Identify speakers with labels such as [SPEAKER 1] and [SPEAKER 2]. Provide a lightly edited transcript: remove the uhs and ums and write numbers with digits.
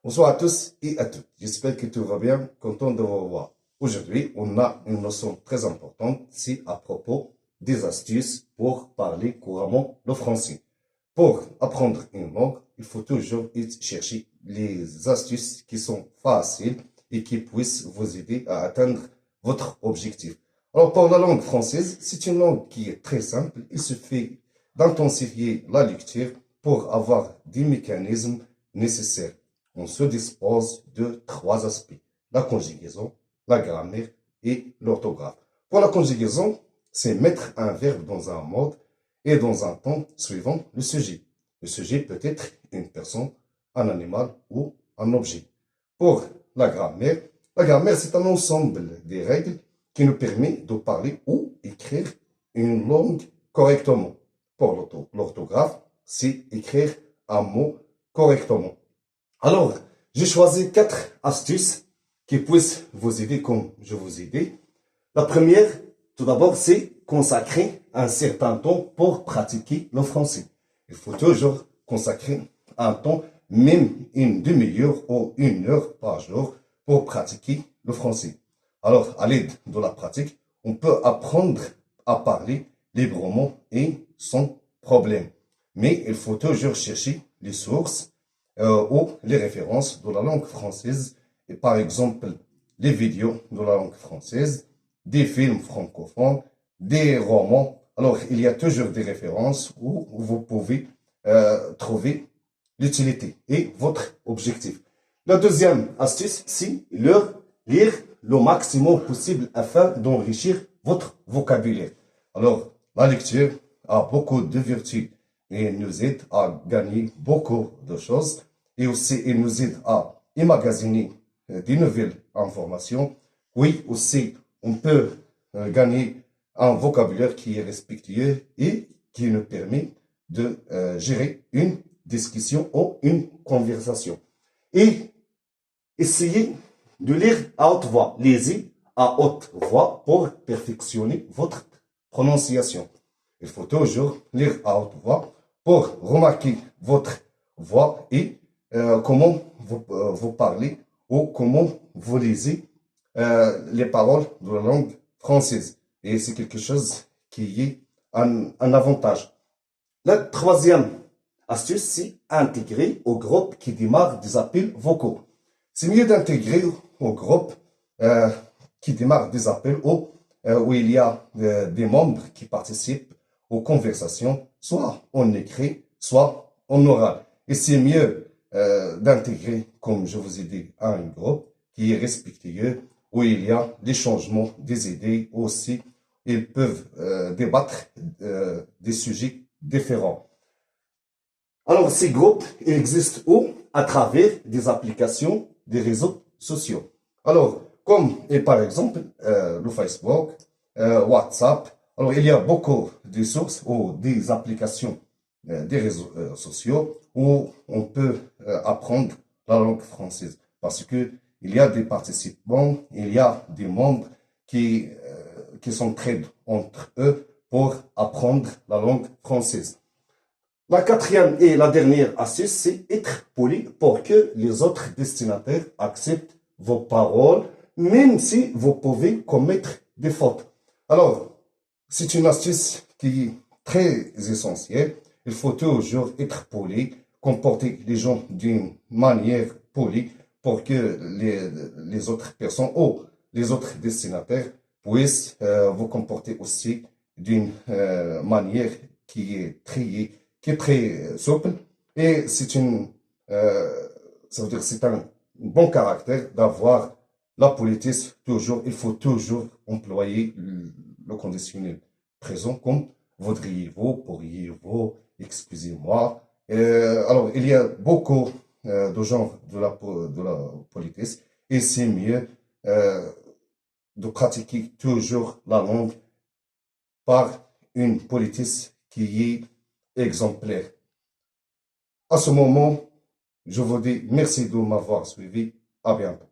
[SPEAKER 1] Bonsoir à tous et à toutes. J'espère que tout va bien. Content de vous revoir. Aujourd'hui, on a une notion très importante, c'est à propos des astuces pour parler couramment le français. Pour apprendre une langue, il faut toujours chercher les astuces qui sont faciles et qui puissent vous aider à atteindre votre objectif. Alors, pour la langue française, c'est une langue qui est très simple. Il suffit d'intensifier la lecture pour avoir des mécanismes nécessaires. On se dispose de trois aspects: la conjugaison, la grammaire et l'orthographe. Pour la conjugaison, c'est mettre un verbe dans un mode et dans un temps suivant le sujet. Le sujet peut être une personne, un animal ou un objet. Pour la grammaire c'est un ensemble des règles qui nous permet de parler ou écrire une langue correctement. Pour l'orthographe, c'est écrire un mot correctement. Alors, j'ai choisi 4 astuces qui puissent vous aider comme je vous ai dit. La première, tout d'abord, c'est consacrer un certain temps pour pratiquer le français. Il faut toujours consacrer un temps, même une demi-heure ou une heure par jour, pour pratiquer le français. Alors, à l'aide de la pratique, on peut apprendre à parler librement et sans problème. Mais il faut toujours chercher les sources ou les références de la langue française, et par exemple les vidéos de la langue française, des films francophones, des romans. Alors, il y a toujours des références où vous pouvez trouver l'utilité et votre objectif. La deuxième astuce, c'est lire le maximum possible afin d'enrichir votre vocabulaire. Alors, la lecture a beaucoup de vertus et nous aide à gagner beaucoup de choses, et aussi il nous aide à emmagasiner des nouvelles informations. Oui, aussi on peut gagner un vocabulaire qui est respectueux et qui nous permet de gérer une discussion ou une conversation. Et essayez de lire à haute voix. Lisez à haute voix pour perfectionner votre prononciation. Il faut toujours lire à haute voix pour remarquer votre voix et comment vous parlez ou comment vous lisez les paroles de la langue française. Et c'est quelque chose qui est un avantage. La troisième astuce, c'est intégrer au groupe qui démarre des appels vocaux. C'est mieux d'intégrer au groupe qui démarre des appels où il y a des membres qui participent aux conversations, soit en écrit, soit en oral. Et c'est mieux d'intégrer, comme je vous ai dit, un groupe qui est respectueux, où il y a des changements, des idées aussi. Ils peuvent débattre des sujets différents. Alors, ces groupes existent où? À travers des applications, des réseaux sociaux. Alors, comme par exemple le Facebook, WhatsApp. Alors, il y a beaucoup de sources ou des applications des réseaux sociaux où on peut apprendre la langue française. Parce que il y a des participants, il y a des membres qui s'entraident entre eux pour apprendre la langue française. La quatrième et la dernière astuce, c'est être poli pour que les autres destinataires acceptent vos paroles, même si vous pouvez commettre des fautes. Alors, c'est une astuce qui est très essentielle. Il faut toujours être poli, comporter les gens d'une manière polie pour que les autres personnes ou les autres destinataires puissent vous comporter aussi d'une manière qui est très souple. Et ça veut dire c'est un bon caractère d'avoir la politesse toujours. Il faut toujours employer le conditionnel présent comme voudriez-vous, pourriez-vous, excusez-moi. Alors, il y a beaucoup de genres de la politesse, et c'est mieux de pratiquer toujours la langue par une politesse qui est exemplaire. À ce moment, je vous dis merci de m'avoir suivi. À bientôt.